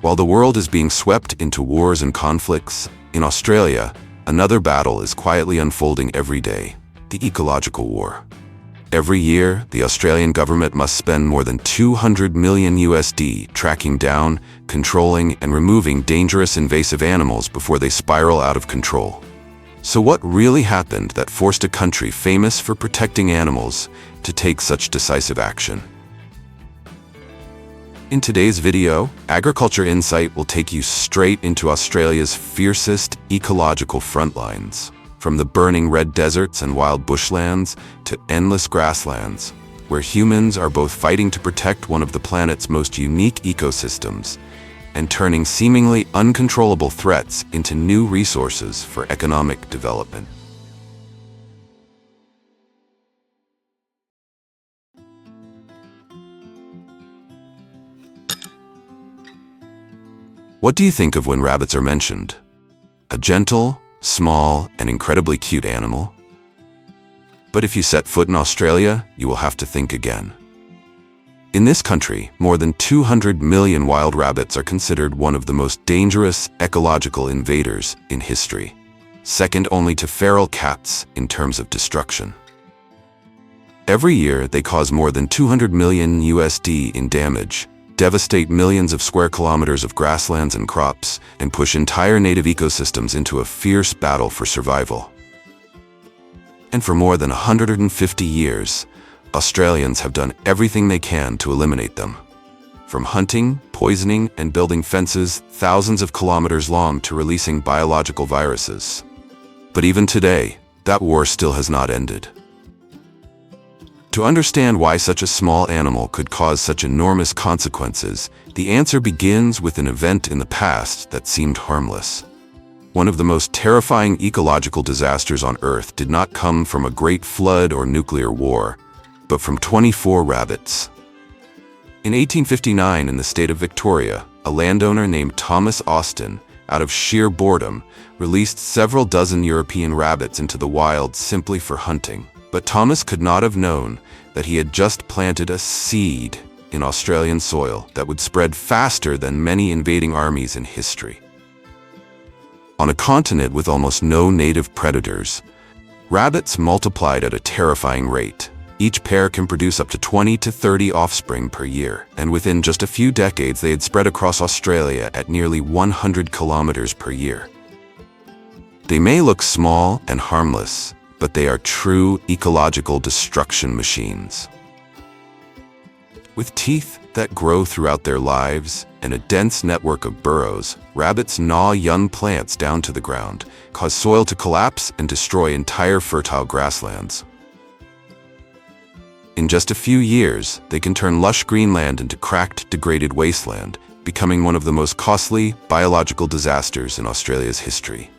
While the world is being swept into wars and conflicts, in Australia, another battle is quietly unfolding every day: the ecological war. Every year, the Australian government must spend more than $200 million tracking down, controlling, and removing dangerous invasive animals before they spiral out of control. So what really happened that forced a country famous for protecting animals to take such decisive action? In today's video, Agriculture Insight will take you straight into Australia's fiercest ecological frontlines. From the burning red deserts and wild bushlands to endless grasslands, where humans are both fighting to protect one of the planet's most unique ecosystems and turning seemingly uncontrollable threats into new resources for economic development. What do you think of when rabbits are mentioned? A gentle, small, and incredibly cute animal? But if you set foot in Australia, you will have to think again. In this country, more than 200 million wild rabbits are considered one of the most dangerous ecological invaders in history, second only to feral cats in terms of destruction. Every year, they cause more than $200 million in damage, devastate millions of square kilometers of grasslands and crops, and push entire native ecosystems into a fierce battle for survival. And for more than 150 years, Australians have done everything they can to eliminate them. From hunting, poisoning, and building fences thousands of kilometers long to releasing biological viruses. But even today, that war still has not ended. To understand why such a small animal could cause such enormous consequences, the answer begins with an event in the past that seemed harmless. One of the most terrifying ecological disasters on Earth did not come from a great flood or nuclear war, but from 24 rabbits. In 1859, in the state of Victoria, a landowner named Thomas Austin, out of sheer boredom, released several dozen European rabbits into the wild simply for hunting. But Thomas could not have known that he had just planted a seed in Australian soil that would spread faster than many invading armies in history. On a continent with almost no native predators, rabbits multiplied at a terrifying rate. Each pair can produce up to 20 to 30 offspring per year, and within just a few decades they had spread across Australia at nearly 100 kilometers per year. They may look small and harmless, but they are true ecological destruction machines. With teeth that grow throughout their lives and a dense network of burrows, rabbits gnaw young plants down to the ground, cause soil to collapse, and destroy entire fertile grasslands. In just a few years, they can turn lush green land into cracked, degraded wasteland, becoming one of the most costly biological disasters in Australia's history.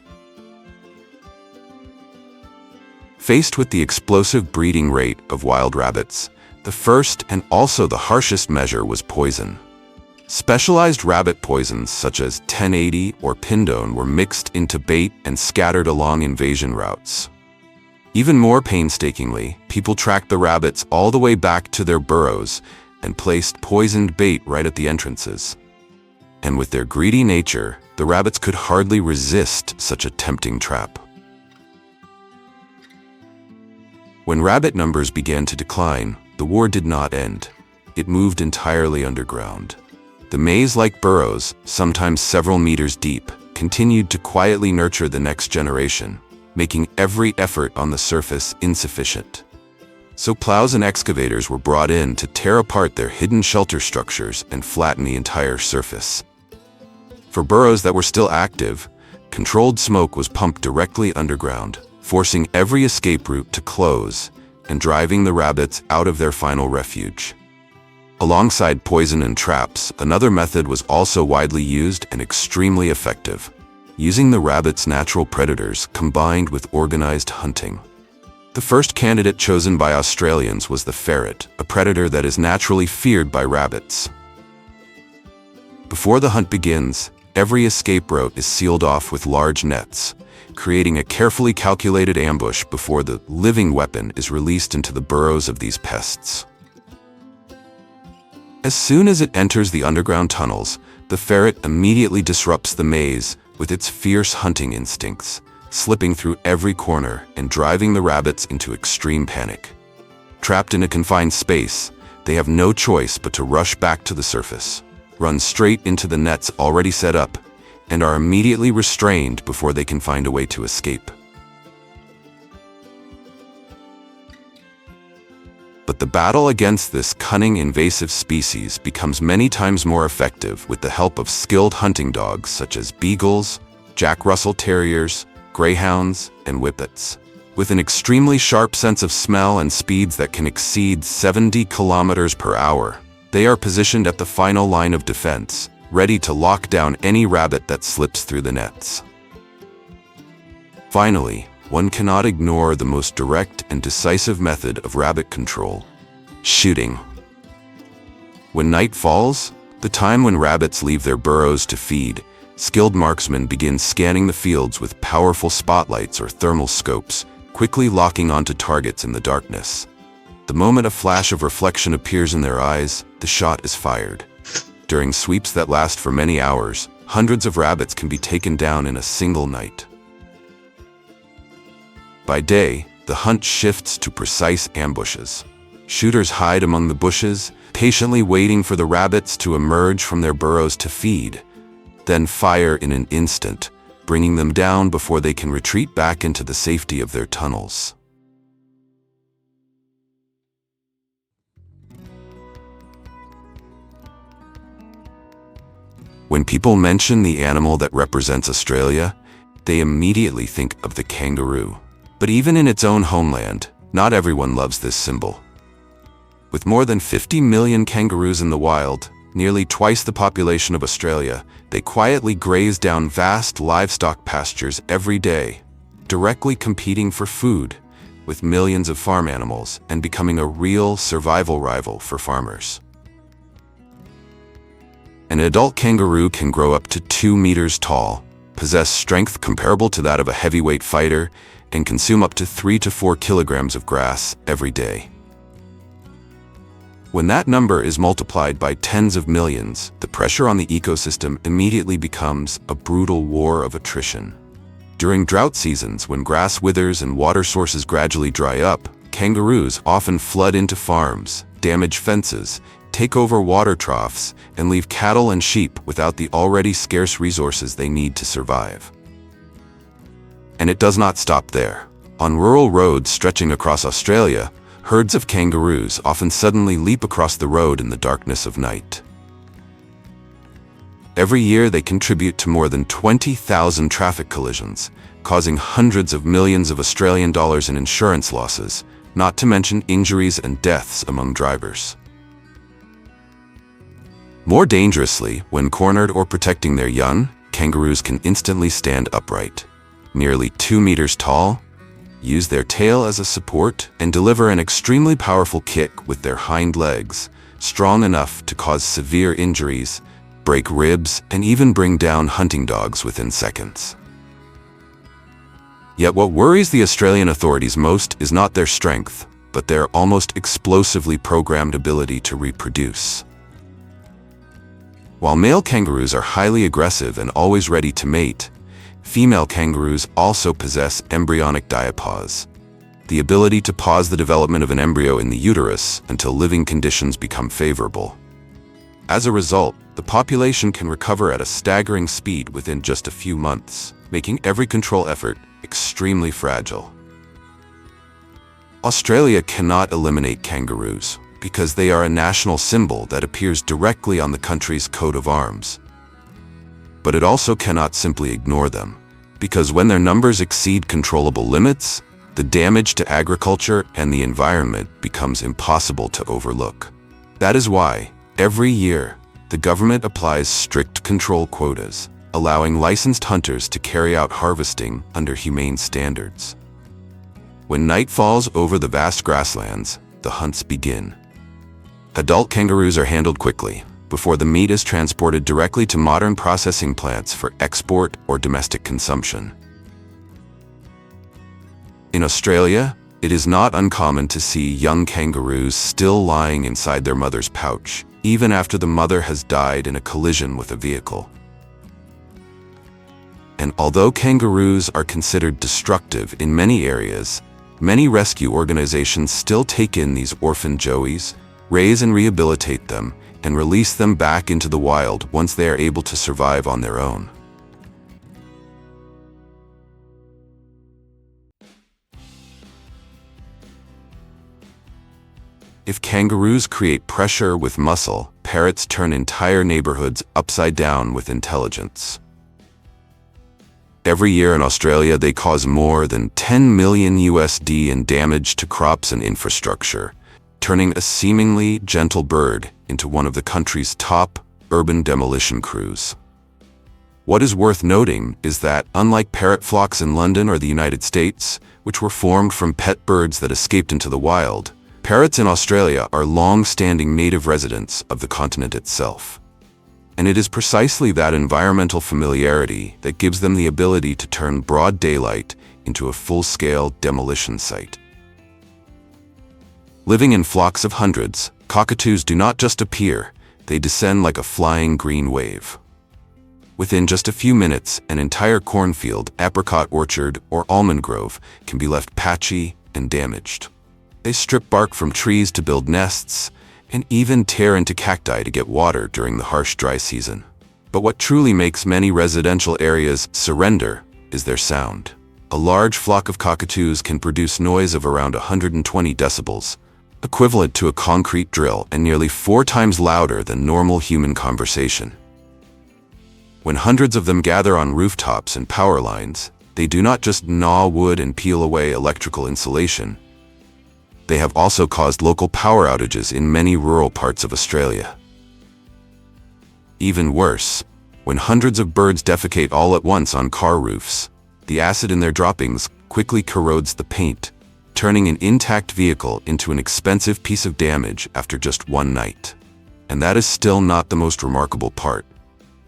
Faced with the explosive breeding rate of wild rabbits, the first and also the harshest measure was poison. Specialized rabbit poisons such as 1080 or pindone were mixed into bait and scattered along invasion routes. Even more painstakingly, people tracked the rabbits all the way back to their burrows and placed poisoned bait right at the entrances. And with their greedy nature, the rabbits could hardly resist such a tempting trap. When rabbit numbers began to decline, the war did not end. It moved entirely underground. The maze-like burrows, sometimes several meters deep, continued to quietly nurture the next generation, making every effort on the surface insufficient. So plows and excavators were brought in to tear apart their hidden shelter structures and flatten the entire surface. For burrows that were still active, controlled smoke was pumped directly underground, forcing every escape route to close and driving the rabbits out of their final refuge. Alongside poison and traps, another method was also widely used and extremely effective: using the rabbit's natural predators combined with organized hunting. The first candidate chosen by Australians was the ferret, a predator that is naturally feared by rabbits. Before the hunt begins, every escape route is sealed off with large nets, creating a carefully calculated ambush before the living weapon is released into the burrows of these pests. As soon as it enters the underground tunnels, the ferret immediately disrupts the maze with its fierce hunting instincts, slipping through every corner and driving the rabbits into extreme panic. Trapped in a confined space, they have no choice but to rush back to the surface, run straight into the nets already set up, and are immediately restrained before they can find a way to escape. But the battle against this cunning invasive species becomes many times more effective with the help of skilled hunting dogs such as beagles, Jack Russell Terriers, greyhounds, and whippets. With an extremely sharp sense of smell and speeds that can exceed 70 kilometers per hour, they are positioned at the final line of defense, ready to lock down any rabbit that slips through the nets. Finally, one cannot ignore the most direct and decisive method of rabbit control: shooting. When night falls, the time when rabbits leave their burrows to feed, skilled marksmen begin scanning the fields with powerful spotlights or thermal scopes, quickly locking onto targets in the darkness. The moment a flash of reflection appears in their eyes, the shot is fired. During sweeps that last for many hours, hundreds of rabbits can be taken down in a single night. By day, the hunt shifts to precise ambushes. Shooters hide among the bushes, patiently waiting for the rabbits to emerge from their burrows to feed, then fire in an instant, bringing them down before they can retreat back into the safety of their tunnels. When people mention the animal that represents Australia, they immediately think of the kangaroo. But even in its own homeland, not everyone loves this symbol. With more than 50 million kangaroos in the wild, nearly twice the population of Australia, they quietly graze down vast livestock pastures every day, directly competing for food with millions of farm animals and becoming a real survival rival for farmers. An adult kangaroo can grow up to 2 meters tall, possess strength comparable to that of a heavyweight fighter, and consume up to 3 to 4 kilograms of grass every day. When that number is multiplied by tens of millions, the pressure on the ecosystem immediately becomes a brutal war of attrition. During drought seasons, when grass withers and water sources gradually dry up, kangaroos often flood into farms, damage fences, take over water troughs, and leave cattle and sheep without the already scarce resources they need to survive. And it does not stop there. On rural roads stretching across Australia, herds of kangaroos often suddenly leap across the road in the darkness of night. Every year they contribute to more than 20,000 traffic collisions, causing hundreds of millions of Australian dollars in insurance losses, not to mention injuries and deaths among drivers. More dangerously, when cornered or protecting their young, kangaroos can instantly stand upright, nearly 2 meters tall, use their tail as a support, and deliver an extremely powerful kick with their hind legs, strong enough to cause severe injuries, break ribs, and even bring down hunting dogs within seconds. Yet what worries the Australian authorities most is not their strength, but their almost explosively programmed ability to reproduce. While male kangaroos are highly aggressive and always ready to mate, female kangaroos also possess embryonic diapause, the ability to pause the development of an embryo in the uterus until living conditions become favorable. As a result, the population can recover at a staggering speed within just a few months, making every control effort extremely fragile. Australia cannot eliminate kangaroos because they are a national symbol that appears directly on the country's coat of arms. But it also cannot simply ignore them, because when their numbers exceed controllable limits, the damage to agriculture and the environment becomes impossible to overlook. That is why, every year, the government applies strict control quotas, allowing licensed hunters to carry out harvesting under humane standards. When night falls over the vast grasslands, the hunts begin. Adult kangaroos are handled quickly, before the meat is transported directly to modern processing plants for export or domestic consumption. In Australia, it is not uncommon to see young kangaroos still lying inside their mother's pouch, even after the mother has died in a collision with a vehicle. And although kangaroos are considered destructive in many areas, many rescue organizations still take in these orphan joeys, raise and rehabilitate them, and release them back into the wild once they are able to survive on their own. If kangaroos create pressure with muscle, parrots turn entire neighborhoods upside down with intelligence. Every year in Australia, they cause more than 10 million USD in damage to crops and infrastructure, turning a seemingly gentle bird into one of the country's top urban demolition crews. What is worth noting is that, unlike parrot flocks in London or the United States, which were formed from pet birds that escaped into the wild, parrots in Australia are long-standing native residents of the continent itself. And it is precisely that environmental familiarity that gives them the ability to turn broad daylight into a full-scale demolition site. Living in flocks of hundreds, cockatoos do not just appear, they descend like a flying green wave. Within just a few minutes, an entire cornfield, apricot orchard, or almond grove can be left patchy and damaged. They strip bark from trees to build nests, and even tear into cacti to get water during the harsh dry season. But what truly makes many residential areas surrender is their sound. A large flock of cockatoos can produce noise of around 120 decibels, equivalent to a concrete drill and nearly 4 times louder than normal human conversation. When hundreds of them gather on rooftops and power lines, they do not just gnaw wood and peel away electrical insulation. They have also caused local power outages in many rural parts of Australia. Even worse, when hundreds of birds defecate all at once on car roofs, the acid in their droppings quickly corrodes the paint, turning an intact vehicle into an expensive piece of damage after just one night. And that is still not the most remarkable part.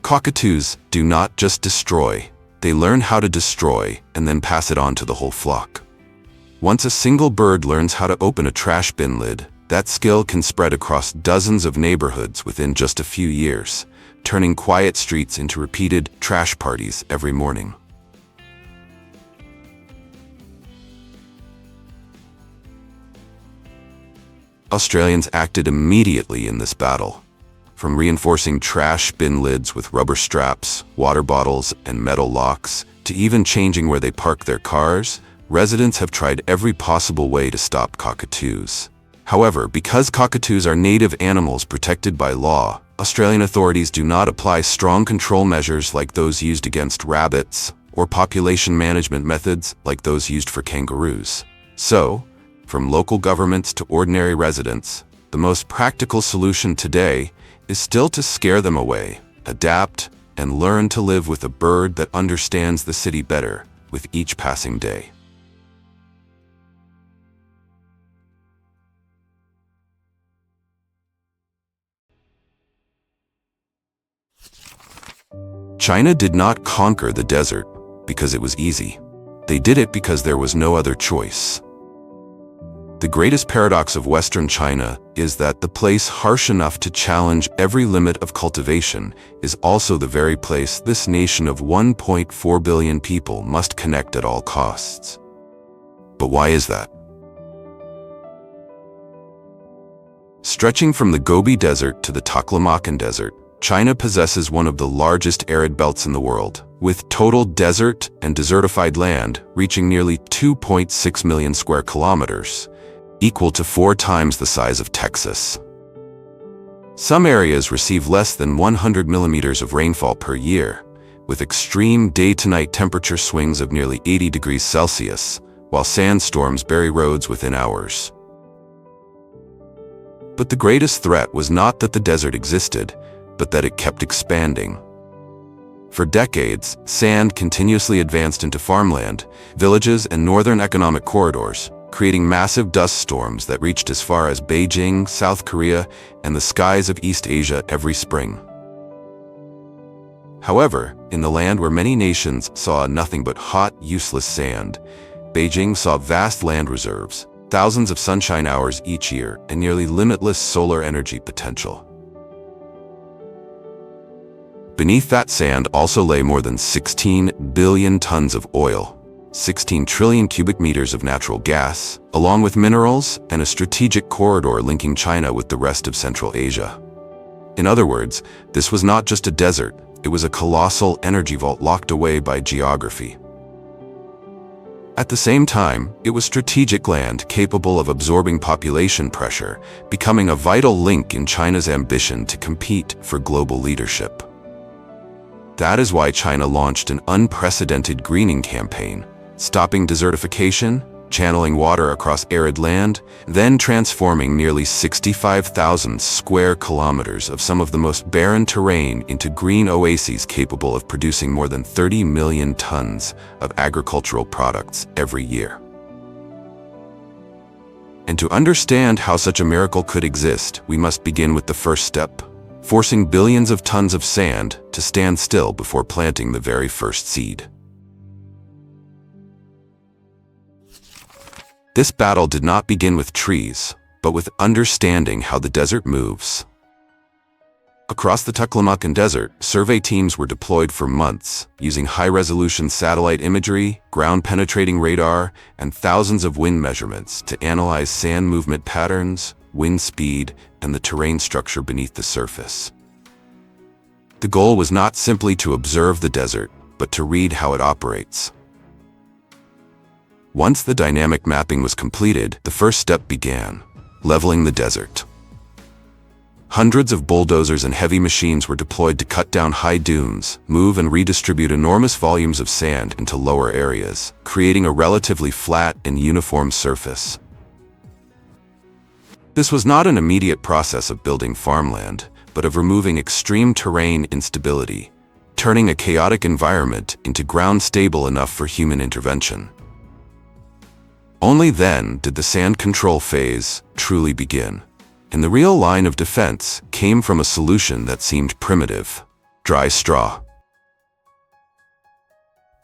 Cockatoos do not just destroy, they learn how to destroy and then pass it on to the whole flock. Once a single bird learns how to open a trash bin lid, that skill can spread across dozens of neighborhoods within just a few years, turning quiet streets into repeated trash parties every morning. Australians acted immediately in this battle. From reinforcing trash bin lids with rubber straps, water bottles, and metal locks, to even changing where they park their cars, residents have tried every possible way to stop cockatoos. However, because cockatoos are native animals protected by law, Australian authorities do not apply strong control measures like those used against rabbits, or population management methods like those used for kangaroos. So, from local governments to ordinary residents, the most practical solution today is still to scare them away, adapt, and learn to live with a bird that understands the city better with each passing day. China did not conquer the desert because it was easy. They did it because there was no other choice. The greatest paradox of Western China is that the place harsh enough to challenge every limit of cultivation is also the very place this nation of 1.4 billion people must connect at all costs. But why is that? Stretching from the Gobi Desert to the Taklamakan Desert, China possesses one of the largest arid belts in the world, with total desert and desertified land reaching nearly 2.6 million square kilometers, equal to 4 times the size of Texas. Some areas receive less than 100 millimeters of rainfall per year, with extreme day-to-night temperature swings of nearly 80 degrees Celsius, while sandstorms bury roads within hours. But the greatest threat was not that the desert existed, but that it kept expanding. For decades, sand continuously advanced into farmland, villages, and northern economic corridors, creating massive dust storms that reached as far as Beijing, South Korea, and the skies of East Asia every spring. However, in the land where many nations saw nothing but hot, useless sand, Beijing saw vast land reserves, thousands of sunshine hours each year, and nearly limitless solar energy potential. Beneath that sand also lay more than 16 billion tons of oil, 16 trillion cubic meters of natural gas, along with minerals and a strategic corridor linking China with the rest of Central Asia. In other words, this was not just a desert, it was a colossal energy vault locked away by geography. At the same time, it was strategic land capable of absorbing population pressure, becoming a vital link in China's ambition to compete for global leadership. That is why China launched an unprecedented greening campaign, stopping desertification, channeling water across arid land, then transforming nearly 65,000 square kilometers of some of the most barren terrain into green oases capable of producing more than 30 million tons of agricultural products every year. And to understand how such a miracle could exist, we must begin with the first step, forcing billions of tons of sand to stand still before planting the very first seed. This battle did not begin with trees, but with understanding how the desert moves. Across the Taklamakan Desert, survey teams were deployed for months, using high-resolution satellite imagery, ground-penetrating radar, and thousands of wind measurements to analyze sand movement patterns, wind speed, and the terrain structure beneath the surface. The goal was not simply to observe the desert, but to read how it operates. Once the dynamic mapping was completed, the first step began: leveling the desert. Hundreds of bulldozers and heavy machines were deployed to cut down high dunes, move and redistribute enormous volumes of sand into lower areas, creating a relatively flat and uniform surface. This was not an immediate process of building farmland, but of removing extreme terrain instability, turning a chaotic environment into ground stable enough for human intervention. Only then did the sand control phase truly begin, and the real line of defense came from a solution that seemed primitive: dry straw.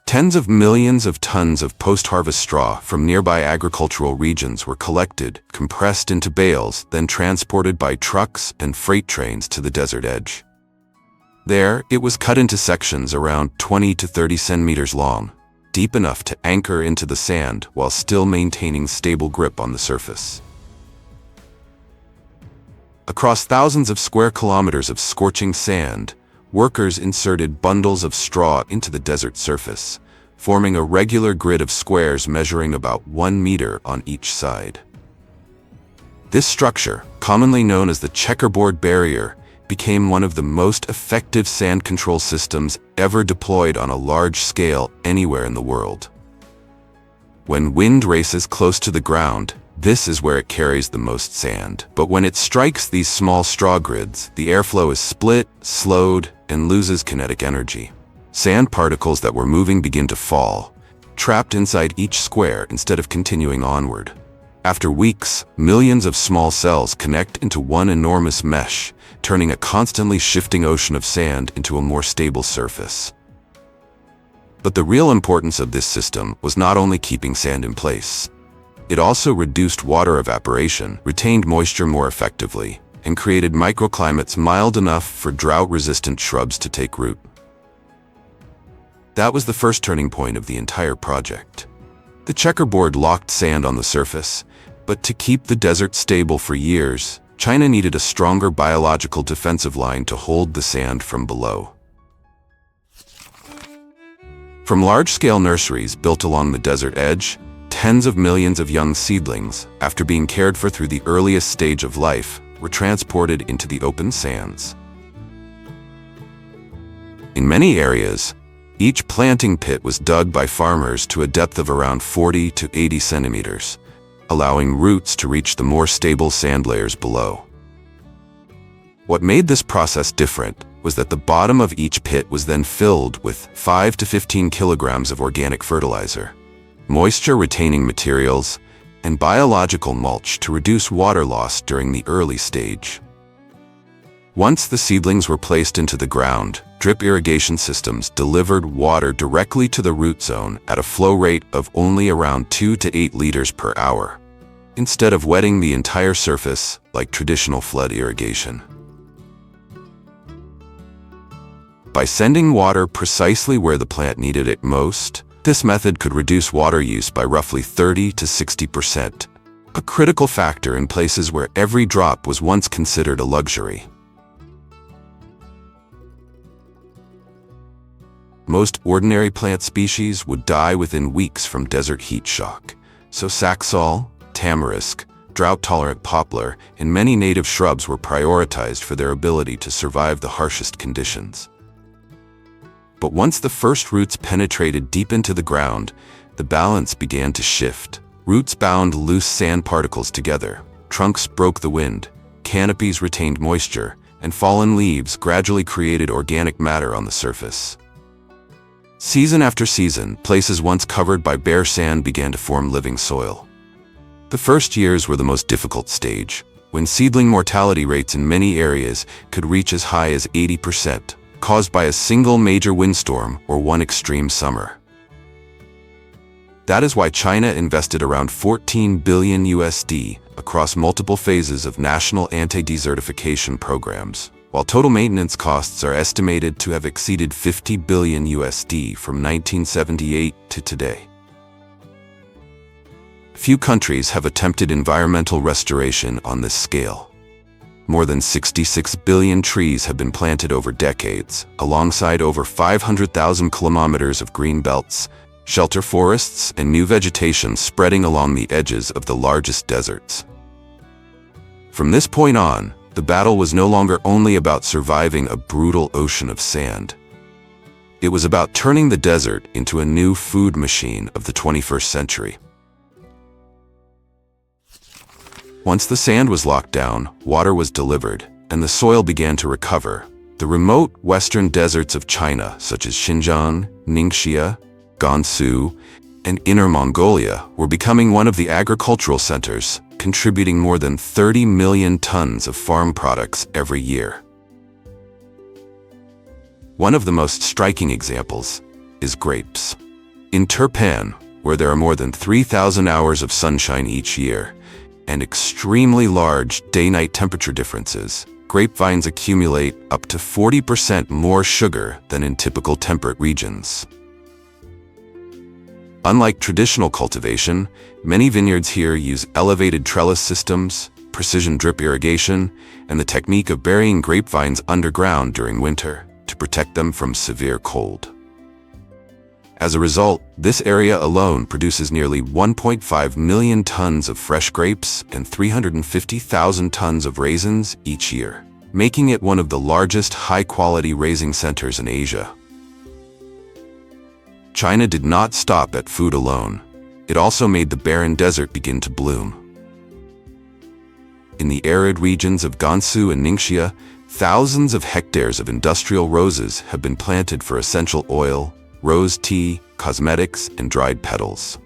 Tens of millions of tons of post-harvest straw from nearby agricultural regions were collected, compressed into bales, then transported by trucks and freight trains to the desert edge. There, it was cut into sections around 20 to 30 centimeters long, deep enough to anchor into the sand while still maintaining stable grip on the surface. Across thousands of square kilometers of scorching sand, workers inserted bundles of straw into the desert surface, forming a regular grid of squares measuring about 1 meter on each side. This structure, commonly known as the checkerboard barrier, became one of the most effective sand control systems ever deployed on a large scale anywhere in the world. When wind races close to the ground, this is where it carries the most sand. But when it strikes these small straw grids, the airflow is split, slowed, and loses kinetic energy. Sand particles that were moving begin to fall, trapped inside each square instead of continuing onward. After weeks, millions of small cells connect into one enormous mesh, turning a constantly shifting ocean of sand into a more stable surface. But the real importance of this system was not only keeping sand in place. It also reduced water evaporation, retained moisture more effectively, and created microclimates mild enough for drought-resistant shrubs to take root. That was the first turning point of the entire project. The checkerboard locked sand on the surface, but to keep the desert stable for years, China needed a stronger biological defensive line to hold the sand from below. From large-scale nurseries built along the desert edge, tens of millions of young seedlings, after being cared for through the earliest stage of life, were transported into the open sands. In many areas, each planting pit was dug by farmers to a depth of around 40 to 80 centimeters, allowing roots to reach the more stable sand layers below. What made this process different was that the bottom of each pit was then filled with 5 to 15 kilograms of organic fertilizer, moisture-retaining materials, and biological mulch to reduce water loss during the early stage. Once the seedlings were placed into the ground, drip irrigation systems delivered water directly to the root zone at a flow rate of only around 2 to 8 liters per hour, instead of wetting the entire surface like traditional flood irrigation. By sending water precisely where the plant needed it most, this method could reduce water use by roughly 30 to 60%, a critical factor in places where every drop was once considered a luxury. Most ordinary plant species would die within weeks from desert heat shock, so saxaul, tamarisk, drought-tolerant poplar, and many native shrubs were prioritized for their ability to survive the harshest conditions. But once the first roots penetrated deep into the ground, the balance began to shift. Roots bound loose sand particles together, trunks broke the wind, canopies retained moisture, and fallen leaves gradually created organic matter on the surface. Season after season, places once covered by bare sand began to form living soil. The first years were the most difficult stage, when seedling mortality rates in many areas could reach as high as 80%, caused by a single major windstorm or one extreme summer. That is why China invested around $14 billion across multiple phases of national anti-desertification programs, while total maintenance costs are estimated to have exceeded $50 billion from 1978 to today. Few countries have attempted environmental restoration on this scale. More than 66 billion trees have been planted over decades, alongside over 500,000 kilometers of green belts, shelter forests, and new vegetation spreading along the edges of the largest deserts. From this point on, the battle was no longer only about surviving a brutal ocean of sand. It was about turning the desert into a new food machine of the 21st century. Once the sand was locked down, water was delivered, and the soil began to recover. The remote western deserts of China, such as Xinjiang, Ningxia, Gansu, and Inner Mongolia, were becoming one of the agricultural centers, contributing more than 30 million tons of farm products every year. One of the most striking examples is grapes. In Turpan, where there are more than 3,000 hours of sunshine each year, and extremely large day-night temperature differences, grapevines accumulate up to 40% more sugar than in typical temperate regions. Unlike traditional cultivation, many vineyards here use elevated trellis systems, precision drip irrigation, and the technique of burying grapevines underground during winter to protect them from severe cold. As a result, this area alone produces nearly 1.5 million tons of fresh grapes and 350,000 tons of raisins each year, making it one of the largest high-quality raising centers in Asia. China did not stop at food alone. It also made the barren desert begin to bloom. In the arid regions of Gansu and Ningxia, thousands of hectares of industrial roses have been planted for essential oil, rose tea, cosmetics, and dried petals.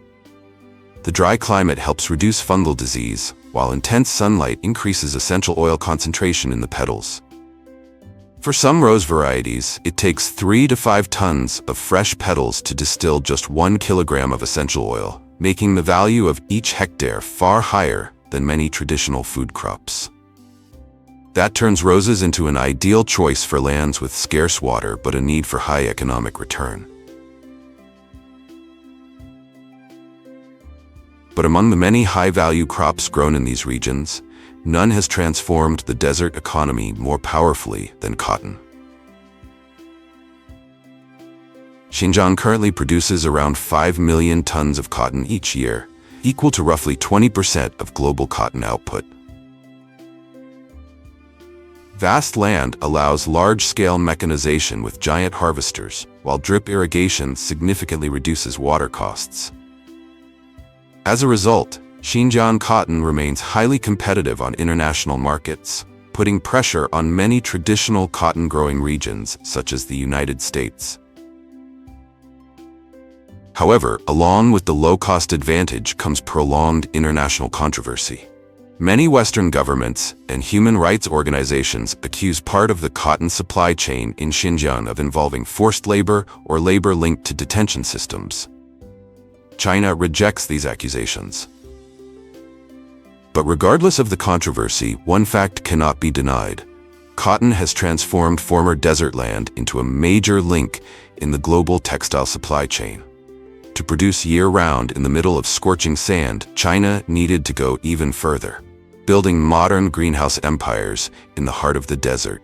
The dry climate helps reduce fungal disease, while intense sunlight increases essential oil concentration in the petals. For some rose varieties, it takes 3 to 5 tons of fresh petals to distill just 1 kilogram of essential oil, making the value of each hectare far higher than many traditional food crops. That turns roses into an ideal choice for lands with scarce water but a need for high economic return. But among the many high-value crops grown in these regions, none has transformed the desert economy more powerfully than cotton. Xinjiang currently produces around 5 million tons of cotton each year, equal to roughly 20% of global cotton output. Vast land allows large-scale mechanization with giant harvesters, while drip irrigation significantly reduces water costs. As a result, Xinjiang cotton remains highly competitive on international markets, putting pressure on many traditional cotton-growing regions, such as the United States. However, along with the low-cost advantage comes prolonged international controversy. Many Western governments and human rights organizations accuse part of the cotton supply chain in Xinjiang of involving forced labor or labor linked to detention systems. China rejects these accusations. But regardless of the controversy, one fact cannot be denied. Cotton has transformed former desert land into a major link in the global textile supply chain. To produce year-round in the middle of scorching sand, China needed to go even further, building modern greenhouse empires in the heart of the desert.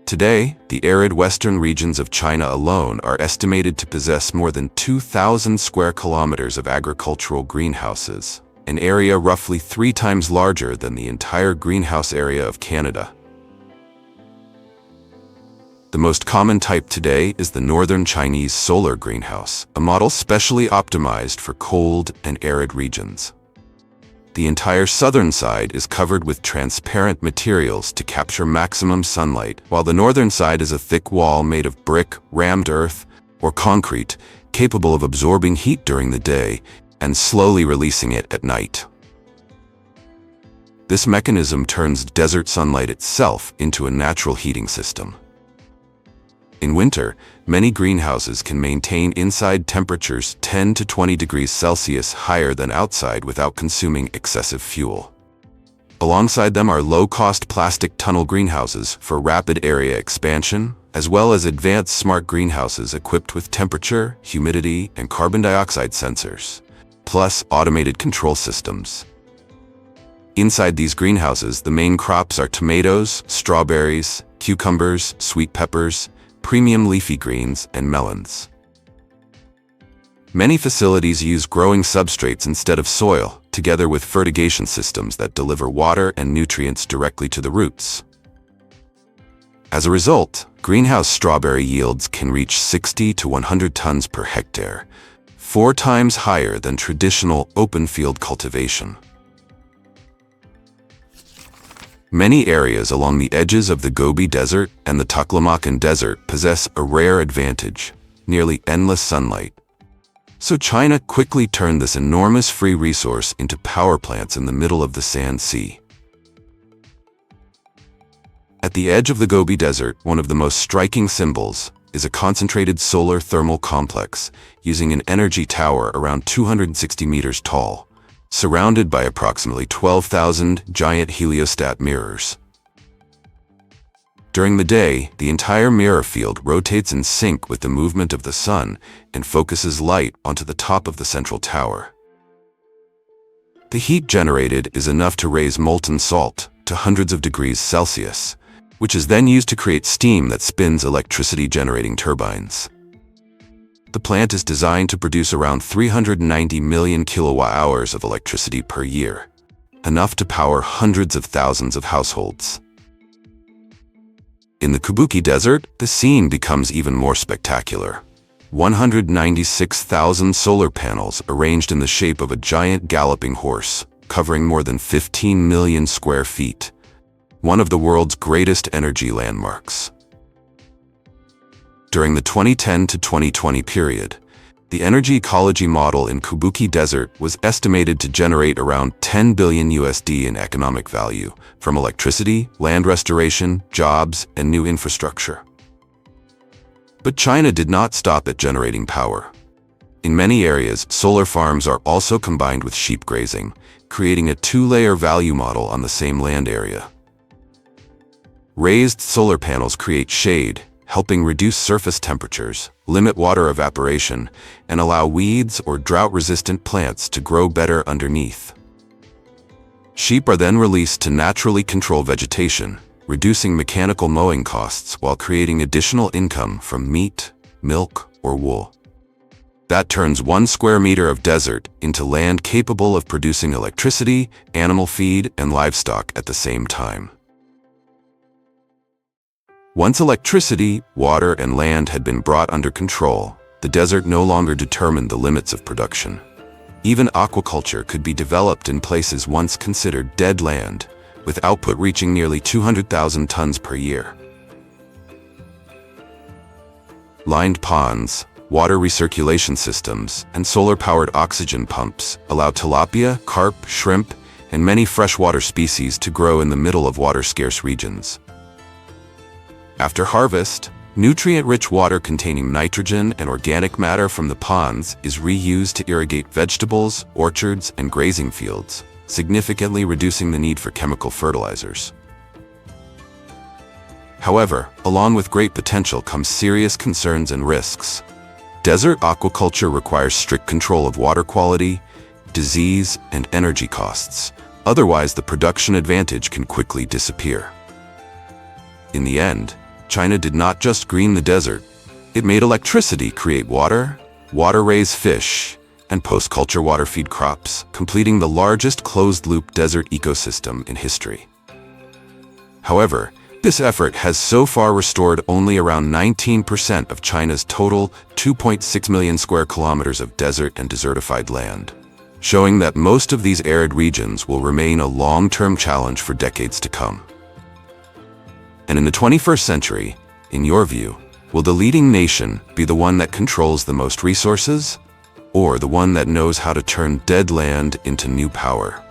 Today, the arid western regions of China alone are estimated to possess more than 2,000 square kilometers of agricultural greenhouses, an area roughly 3 times larger than the entire greenhouse area of Canada. The most common type today is the northern Chinese solar greenhouse, a model specially optimized for cold and arid regions. The entire southern side is covered with transparent materials to capture maximum sunlight, while the northern side is a thick wall made of brick, rammed earth, or concrete, capable of absorbing heat during the day and slowly releasing it at night. This mechanism turns desert sunlight itself into a natural heating system. In winter, many greenhouses can maintain inside temperatures 10 to 20 degrees Celsius higher than outside without consuming excessive fuel. Alongside them are low-cost plastic tunnel greenhouses for rapid area expansion, as well as advanced smart greenhouses equipped with temperature, humidity, and carbon dioxide sensors, plus automated control systems. Inside these greenhouses, the main crops are tomatoes, strawberries, cucumbers, sweet peppers, premium leafy greens, and melons. Many facilities use growing substrates instead of soil, together with fertigation systems that deliver water and nutrients directly to the roots. As a result, greenhouse strawberry yields can reach 60 to 100 tons per hectare, 4 times higher than traditional open field cultivation. Many areas along the edges of the Gobi Desert and the Taklamakan Desert possess a rare advantage: nearly endless sunlight. So China quickly turned this enormous free resource into power plants in the middle of the Sand Sea. At the edge of the Gobi Desert, one of the most striking symbols is a concentrated solar thermal complex using an energy tower around 260 meters tall, surrounded by approximately 12,000 giant heliostat mirrors. During the day, the entire mirror field rotates in sync with the movement of the sun and focuses light onto the top of the central tower. The heat generated is enough to raise molten salt to hundreds of degrees Celsius, which is then used to create steam that spins electricity-generating turbines. The plant is designed to produce around 390 million kilowatt-hours of electricity per year, enough to power hundreds of thousands of households. In the Kubuki Desert, the scene becomes even more spectacular. 196,000 solar panels arranged in the shape of a giant galloping horse, covering more than 15 million square feet, one of the world's greatest energy landmarks. During the 2010 to 2020 period, the energy ecology model in Kubuki Desert was estimated to generate around $10 billion in economic value from electricity, land restoration, jobs, and new infrastructure. But China did not stop at generating power. In many areas, solar farms are also combined with sheep grazing, creating a 2-layer value model on the same land area. Raised solar panels create shade, helping reduce surface temperatures, limit water evaporation, and allow weeds or drought-resistant plants to grow better underneath. Sheep are then released to naturally control vegetation, reducing mechanical mowing costs while creating additional income from meat, milk, or wool. That turns 1 square meter of desert into land capable of producing electricity, animal feed, and livestock at the same time. Once electricity, water, and land had been brought under control, the desert no longer determined the limits of production. Even aquaculture could be developed in places once considered dead land, with output reaching nearly 200,000 tons per year. Lined ponds, water recirculation systems, and solar-powered oxygen pumps allow tilapia, carp, shrimp, and many freshwater species to grow in the middle of water-scarce regions. After harvest, nutrient-rich water containing nitrogen and organic matter from the ponds is reused to irrigate vegetables, orchards, and grazing fields, significantly reducing the need for chemical fertilizers. However, along with great potential comes serious concerns and risks. Desert aquaculture requires strict control of water quality, disease, and energy costs. Otherwise, the production advantage can quickly disappear. In the end, China did not just green the desert. It made electricity create water, raise fish, and post-culture water feed crops, completing the largest closed-loop desert ecosystem in history. However, this effort has so far restored only around 19% of China's total 2.6 million square kilometers of desert and desertified land, showing that most of these arid regions will remain a long-term challenge for decades to come. And in the 21st century, in your view, will the leading nation be the one that controls the most resources, or the one that knows how to turn dead land into new power?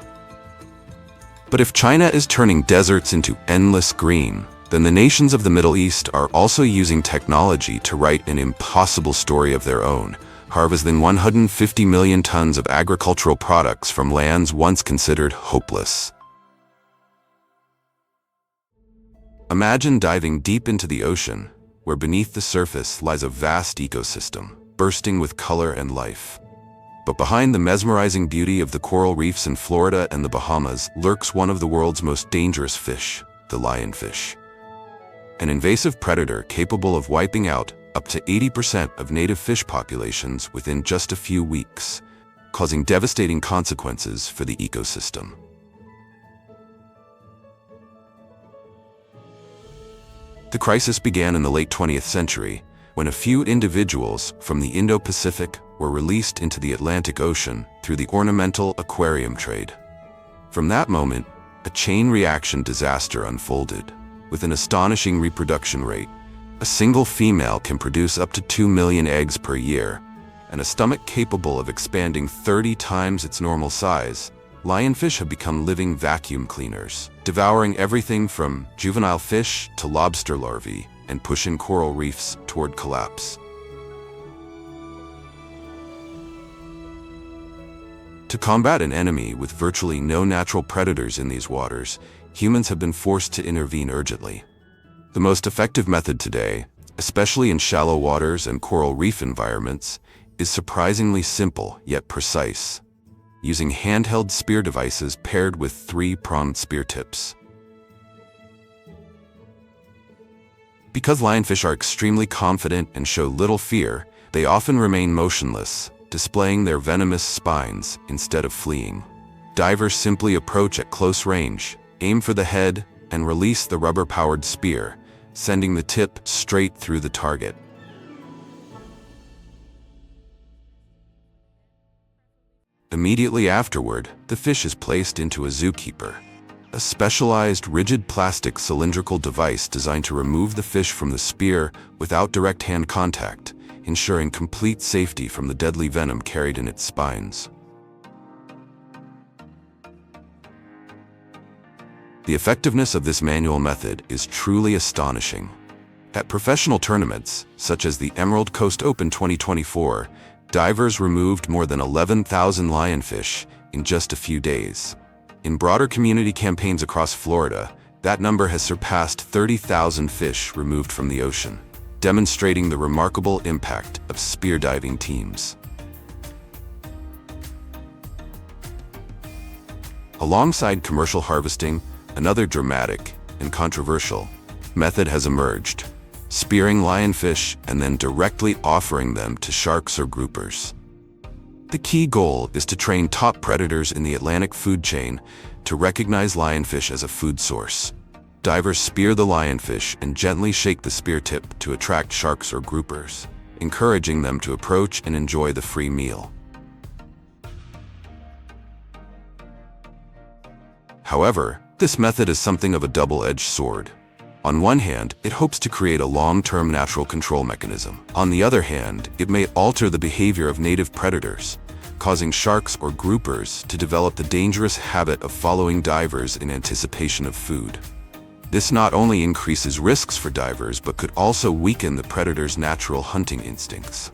But if China is turning deserts into endless green, then the nations of the Middle East are also using technology to write an impossible story of their own, harvesting 150 million tons of agricultural products from lands once considered hopeless. Imagine diving deep into the ocean, where beneath the surface lies a vast ecosystem, bursting with color and life. But behind the mesmerizing beauty of the coral reefs in Florida and the Bahamas lurks one of the world's most dangerous fish, the lionfish. An invasive predator capable of wiping out up to 80% of native fish populations within just a few weeks, causing devastating consequences for the ecosystem. The crisis began in the late 20th century, when a few individuals from the Indo-Pacific were released into the Atlantic Ocean through the ornamental aquarium trade. From that moment, a chain reaction disaster unfolded. With an astonishing reproduction rate, a single female can produce up to 2 million eggs per year, and a stomach capable of expanding 30 times its normal size, lionfish have become living vacuum cleaners, devouring everything from juvenile fish to lobster larvae and pushing coral reefs toward collapse. To combat an enemy with virtually no natural predators in these waters, humans have been forced to intervene urgently. The most effective method today, especially in shallow waters and coral reef environments, is surprisingly simple yet precise, using handheld spear devices paired with 3-pronged spear tips. Because lionfish are extremely confident and show little fear, they often remain motionless, displaying their venomous spines instead of fleeing. Divers simply approach at close range, aim for the head, and release the rubber-powered spear, sending the tip straight through the target. Immediately afterward, the fish is placed into a zookeeper, a specialized rigid plastic cylindrical device designed to remove the fish from the spear without direct hand contact, ensuring complete safety from the deadly venom carried in its spines. The effectiveness of this manual method is truly astonishing. At professional tournaments, such as the Emerald Coast Open 2024, divers removed more than 11,000 lionfish in just a few days. In broader community campaigns across Florida, that number has surpassed 30,000 fish removed from the ocean, demonstrating the remarkable impact of spear diving teams. Alongside commercial harvesting, another dramatic and controversial method has emerged: spearing lionfish and then directly offering them to sharks or groupers. The key goal is to train top predators in the Atlantic food chain to recognize lionfish as a food source. Divers spear the lionfish and gently shake the spear tip to attract sharks or groupers, encouraging them to approach and enjoy the free meal. However, this method is something of a double-edged sword. On one hand, it hopes to create a long-term natural control mechanism. On the other hand, it may alter the behavior of native predators, causing sharks or groupers to develop the dangerous habit of following divers in anticipation of food. This not only increases risks for divers, but could also weaken the predator's natural hunting instincts.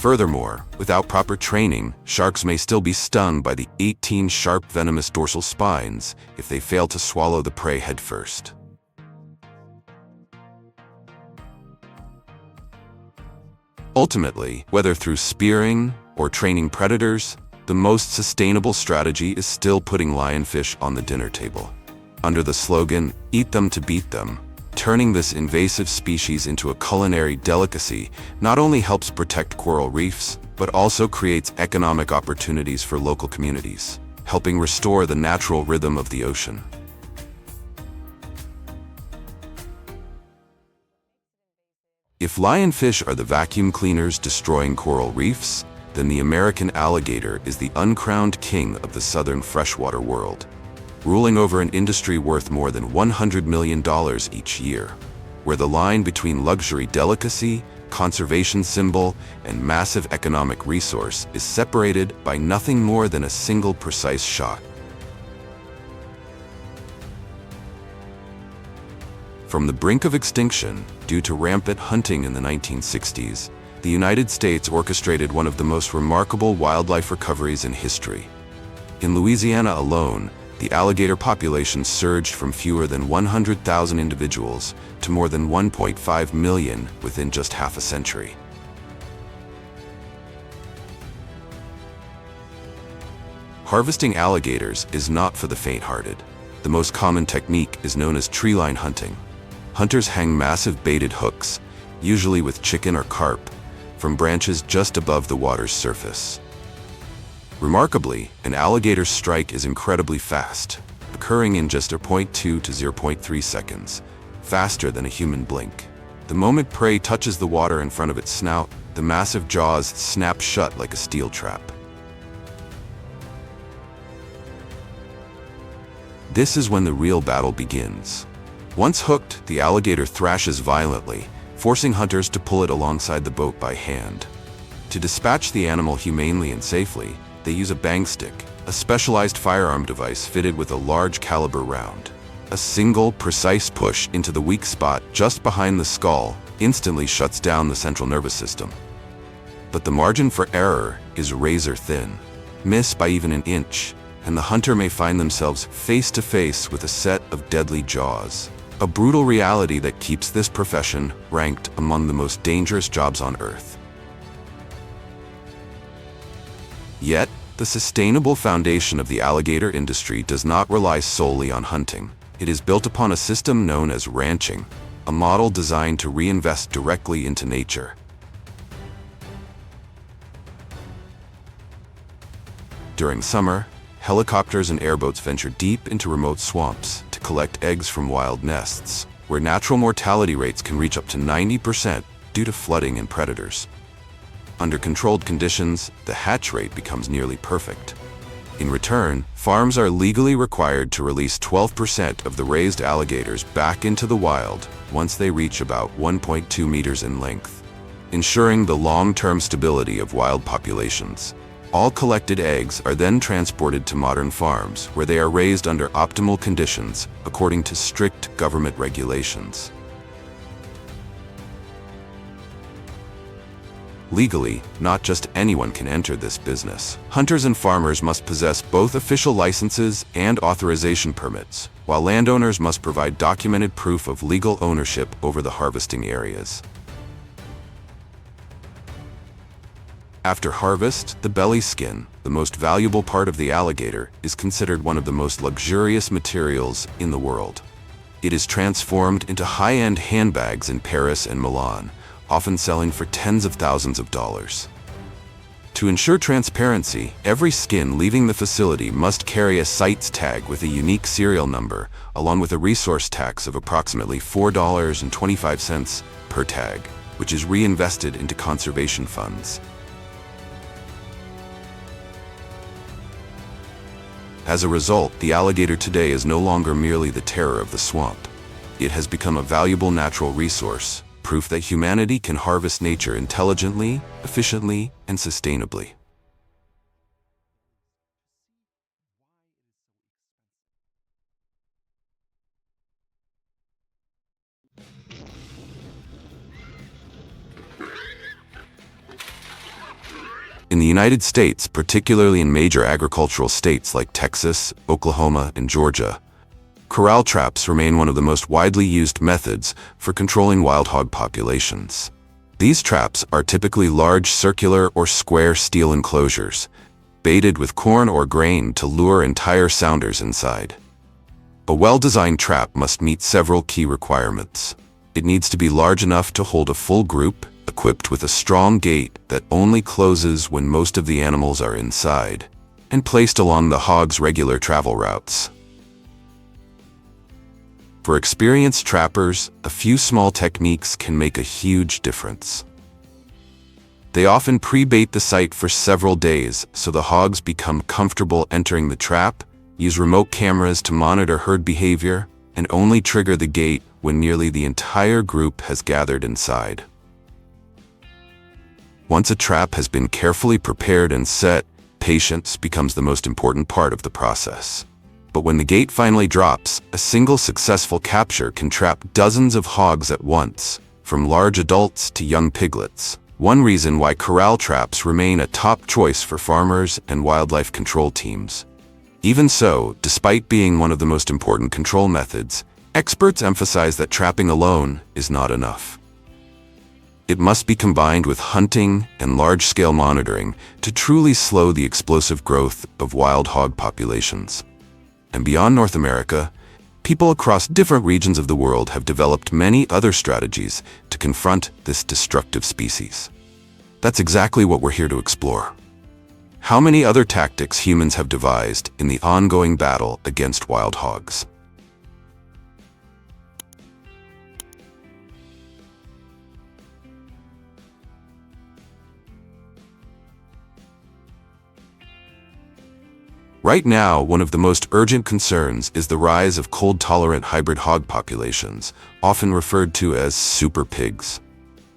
Furthermore, without proper training, sharks may still be stung by the 18 sharp venomous dorsal spines if they fail to swallow the prey headfirst. Ultimately, whether through spearing or training predators, the most sustainable strategy is still putting lionfish on the dinner table. Under the slogan, "Eat them to beat them," turning this invasive species into a culinary delicacy not only helps protect coral reefs, but also creates economic opportunities for local communities, helping restore the natural rhythm of the ocean. If lionfish are the vacuum cleaners destroying coral reefs, then the American alligator is the uncrowned king of the southern freshwater world, ruling over an industry worth more than $100 million each year, where the line between luxury delicacy, conservation symbol, and massive economic resource is separated by nothing more than a single precise shot. From the brink of extinction due to rampant hunting in the 1960s, the United States orchestrated one of the most remarkable wildlife recoveries in history. In Louisiana alone, the alligator population surged from fewer than 100,000 individuals to more than 1.5 million within just half a century. Harvesting alligators is not for the faint-hearted. The most common technique is known as tree-line hunting. Hunters hang massive baited hooks, usually with chicken or carp, from branches just above the water's surface. Remarkably, an alligator strike is incredibly fast, occurring in just 0.2 to 0.3 seconds, faster than a human blink. The moment prey touches the water in front of its snout, the massive jaws snap shut like a steel trap. This is when the real battle begins. Once hooked, the alligator thrashes violently, forcing hunters to pull it alongside the boat by hand. To dispatch the animal humanely and safely, they use a bang stick, a specialized firearm device fitted with a large caliber round. A single, precise push into the weak spot just behind the skull instantly shuts down the central nervous system. But the margin for error is razor thin. Miss by even an inch, and the hunter may find themselves face to face with a set of deadly jaws. A brutal reality that keeps this profession ranked among the most dangerous jobs on Earth. Yet, the sustainable foundation of the alligator industry does not rely solely on hunting. It is built upon a system known as ranching, a model designed to reinvest directly into nature. During summer, helicopters and airboats venture deep into remote swamps to collect eggs from wild nests, where natural mortality rates can reach up to 90% due to flooding and predators. Under controlled conditions, the hatch rate becomes nearly perfect. In return, farms are legally required to release 12% of the raised alligators back into the wild once they reach about 1.2 meters in length, ensuring the long-term stability of wild populations. All collected eggs are then transported to modern farms, where they are raised under optimal conditions according to strict government regulations. Legally, not just anyone can enter this business. Hunters and farmers must possess both official licenses and authorization permits, while landowners must provide documented proof of legal ownership over the harvesting areas. After harvest, the belly skin, the most valuable part of the alligator, is considered one of the most luxurious materials in the world. It is transformed into high-end handbags in Paris and Milan, often selling for tens of thousands of dollars. To ensure transparency, every skin leaving the facility must carry a CITES tag with a unique serial number, along with a resource tax of approximately $4.25 per tag, which is reinvested into conservation funds. As a result, the alligator today is no longer merely the terror of the swamp. It has become a valuable natural resource, proof that humanity can harvest nature intelligently, efficiently, and sustainably. In the United States, particularly in major agricultural states like Texas, Oklahoma, and Georgia, corral traps remain one of the most widely used methods for controlling wild hog populations. These traps are typically large circular or square steel enclosures, baited with corn or grain to lure entire sounders inside. A well-designed trap must meet several key requirements. It needs to be large enough to hold a full group, equipped with a strong gate that only closes when most of the animals are inside, and placed along the hog's regular travel routes. For experienced trappers, a few small techniques can make a huge difference. They often pre-bait the site for several days so the hogs become comfortable entering the trap, use remote cameras to monitor herd behavior, and only trigger the gate when nearly the entire group has gathered inside. Once a trap has been carefully prepared and set, patience becomes the most important part of the process. But when the gate finally drops, a single successful capture can trap dozens of hogs at once, from large adults to young piglets. One reason why corral traps remain a top choice for farmers and wildlife control teams. Even so, despite being one of the most important control methods, experts emphasize that trapping alone is not enough. It must be combined with hunting and large-scale monitoring to truly slow the explosive growth of wild hog populations. And beyond North America, people across different regions of the world have developed many other strategies to confront this destructive species. That's exactly what we're here to explore. How many other tactics humans have devised in the ongoing battle against wild hogs? Right now, one of the most urgent concerns is the rise of cold-tolerant hybrid hog populations, often referred to as super pigs,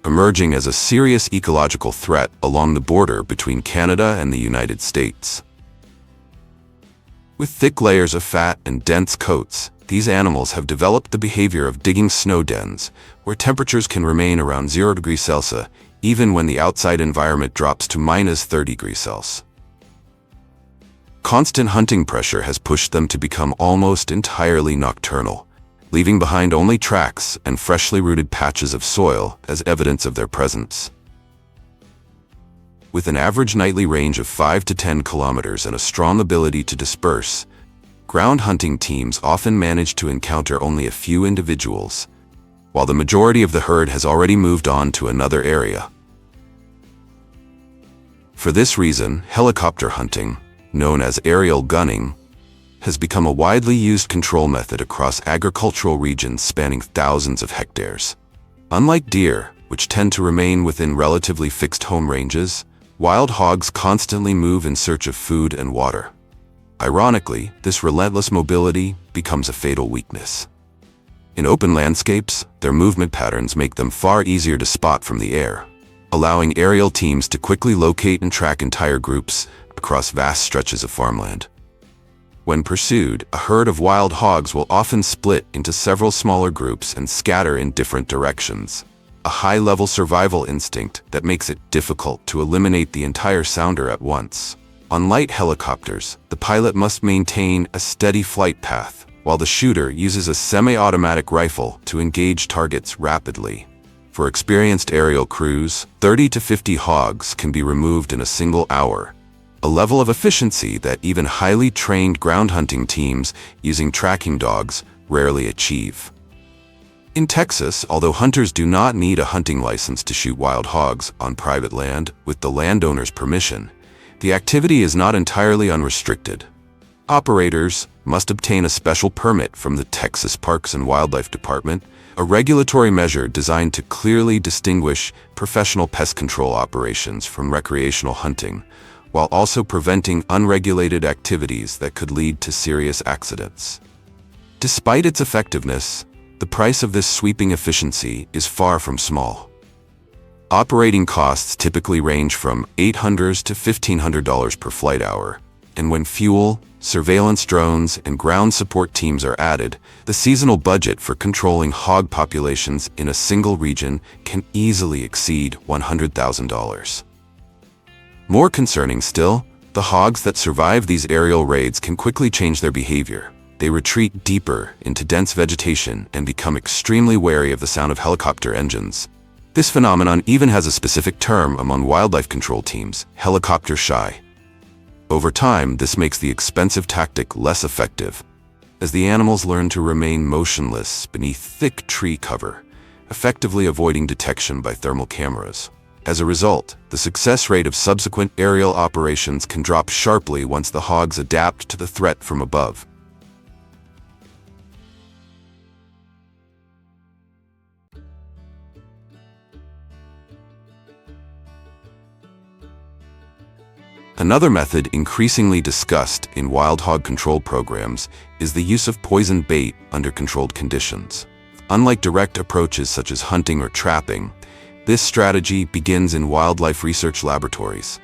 emerging as a serious ecological threat along the border between Canada and the United States. With thick layers of fat and dense coats, these animals have developed the behavior of digging snow dens, where temperatures can remain around 0 degrees Celsius, even when the outside environment drops to minus 30 degrees Celsius. Constant hunting pressure has pushed them to become almost entirely nocturnal, leaving behind only tracks and freshly rooted patches of soil as evidence of their presence. With an average nightly range of 5 to 10 kilometers and a strong ability to disperse, ground hunting teams often manage to encounter only a few individuals, while the majority of the herd has already moved on to another area. For this reason, helicopter hunting, known as aerial gunning, has become a widely used control method across agricultural regions spanning thousands of hectares. Unlike deer, which tend to remain within relatively fixed home ranges, wild hogs constantly move in search of food and water. Ironically, this relentless mobility becomes a fatal weakness. In open landscapes, their movement patterns make them far easier to spot from the air, allowing aerial teams to quickly locate and track entire groups across vast stretches of farmland. When pursued, a herd of wild hogs will often split into several smaller groups and scatter in different directions, a high-level survival instinct that makes it difficult to eliminate the entire sounder at once. On light helicopters, the pilot must maintain a steady flight path, while the shooter uses a semi-automatic rifle to engage targets rapidly. For experienced aerial crews, 30 to 50 hogs can be removed in a single hour, a level of efficiency that even highly trained ground hunting teams using tracking dogs rarely achieve. In Texas, although hunters do not need a hunting license to shoot wild hogs on private land with the landowner's permission, the activity is not entirely unrestricted. Operators must obtain a special permit from the Texas Parks and Wildlife Department, a regulatory measure designed to clearly distinguish professional pest control operations from recreational hunting, while also preventing unregulated activities that could lead to serious accidents. Despite its effectiveness, the price of this sweeping efficiency is far from small. Operating costs typically range from $800 to $1,500 per flight hour, and when fuel, surveillance drones, and ground support teams are added, the seasonal budget for controlling hog populations in a single region can easily exceed $100,000. More concerning still, the hogs that survive these aerial raids can quickly change their behavior. They retreat deeper into dense vegetation and become extremely wary of the sound of helicopter engines. This phenomenon even has a specific term among wildlife control teams: helicopter shy. Over time, this makes the expensive tactic less effective, as the animals learn to remain motionless beneath thick tree cover, effectively avoiding detection by thermal cameras. As a result, the success rate of subsequent aerial operations can drop sharply once the hogs adapt to the threat from above. Another method increasingly discussed in wild hog control programs is the use of poisoned bait under controlled conditions. Unlike direct approaches such as hunting or trapping, this strategy begins in wildlife research laboratories.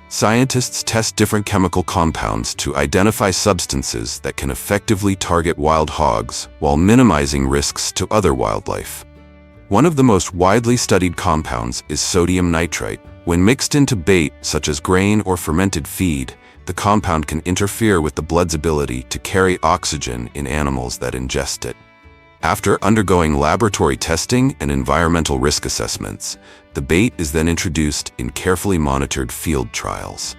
Scientists test different chemical compounds to identify substances that can effectively target wild hogs while minimizing risks to other wildlife. One of the most widely studied compounds is sodium nitrite. When mixed into bait, such as grain or fermented feed, the compound can interfere with the blood's ability to carry oxygen in animals that ingest it. After undergoing laboratory testing and environmental risk assessments, the bait is then introduced in carefully monitored field trials.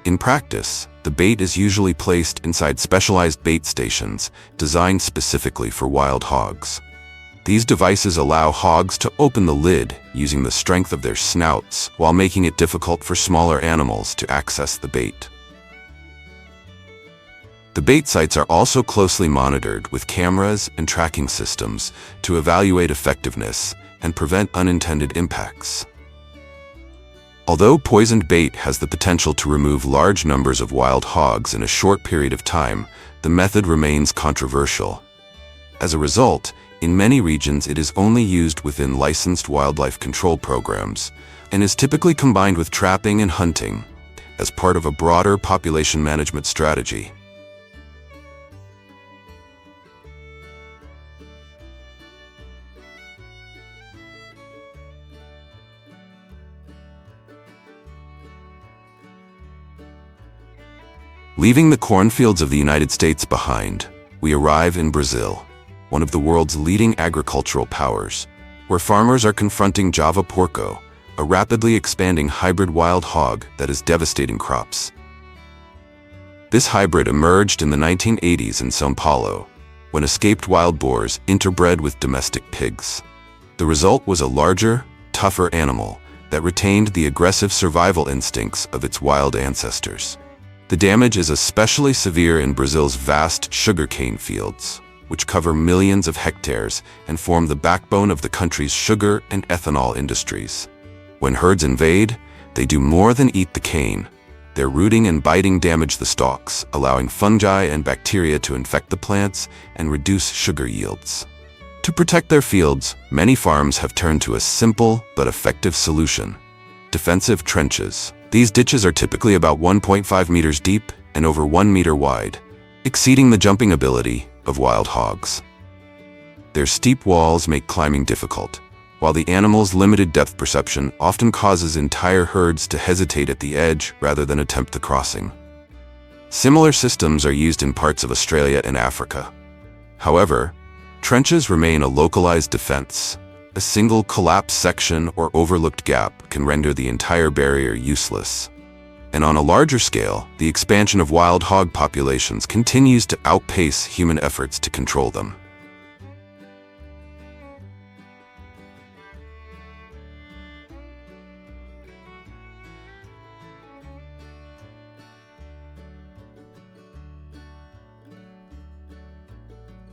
In practice, the bait is usually placed inside specialized bait stations designed specifically for wild hogs. These devices allow hogs to open the lid using the strength of their snouts while making it difficult for smaller animals to access the bait. The bait sites are also closely monitored with cameras and tracking systems to evaluate effectiveness and prevent unintended impacts. Although poisoned bait has the potential to remove large numbers of wild hogs in a short period of time, the method remains controversial. As a result, in many regions it is only used within licensed wildlife control programs and is typically combined with trapping and hunting as part of a broader population management strategy. Leaving the cornfields of the United States behind, we arrive in Brazil, one of the world's leading agricultural powers, where farmers are confronting Java porco, a rapidly expanding hybrid wild hog that is devastating crops. This hybrid emerged in the 1980s in São Paulo, when escaped wild boars interbred with domestic pigs. The result was a larger, tougher animal that retained the aggressive survival instincts of its wild ancestors. The damage is especially severe in Brazil's vast sugarcane fields, which cover millions of hectares and form the backbone of the country's sugar and ethanol industries. When herds invade, they do more than eat the cane. Their rooting and biting damage the stalks, allowing fungi and bacteria to infect the plants and reduce sugar yields. To protect their fields, many farms have turned to a simple but effective solution: defensive trenches. These ditches are typically about 1.5 meters deep and over 1 meter wide, exceeding the jumping ability of wild hogs. Their steep walls make climbing difficult, while the animal's limited depth perception often causes entire herds to hesitate at the edge rather than attempt the crossing. Similar systems are used in parts of Australia and Africa. However, trenches remain a localized defense. A single collapsed section or overlooked gap can render the entire barrier useless. And on a larger scale, the expansion of wild hog populations continues to outpace human efforts to control them.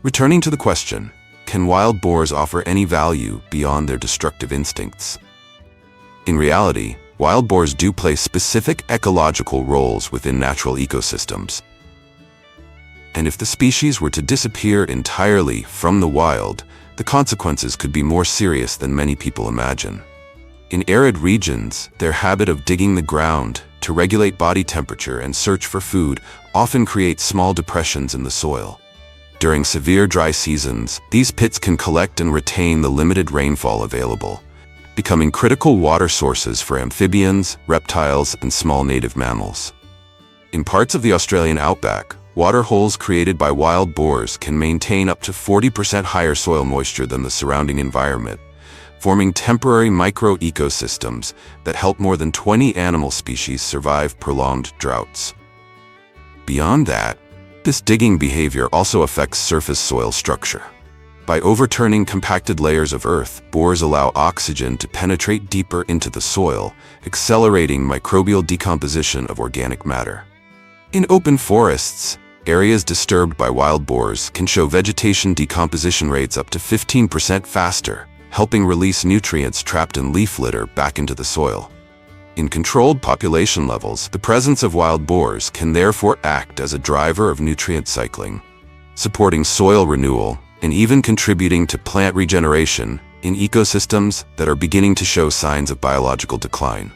Returning to the question, can wild boars offer any value beyond their destructive instincts? In reality, wild boars do play specific ecological roles within natural ecosystems. And if the species were to disappear entirely from the wild, the consequences could be more serious than many people imagine. In arid regions, their habit of digging the ground to regulate body temperature and search for food often creates small depressions in the soil. During severe dry seasons, these pits can collect and retain the limited rainfall available, becoming critical water sources for amphibians, reptiles, and small native mammals. In parts of the Australian outback, water holes created by wild boars can maintain up to 40% higher soil moisture than the surrounding environment, forming temporary micro-ecosystems that help more than 20 animal species survive prolonged droughts. Beyond that, this digging behavior also affects surface soil structure. By overturning compacted layers of earth, boars allow oxygen to penetrate deeper into the soil, accelerating microbial decomposition of organic matter. In open forests, areas disturbed by wild boars can show vegetation decomposition rates up to 15% faster, helping release nutrients trapped in leaf litter back into the soil. In controlled population levels, the presence of wild boars can therefore act as a driver of nutrient cycling, supporting soil renewal and even contributing to plant regeneration in ecosystems that are beginning to show signs of biological decline.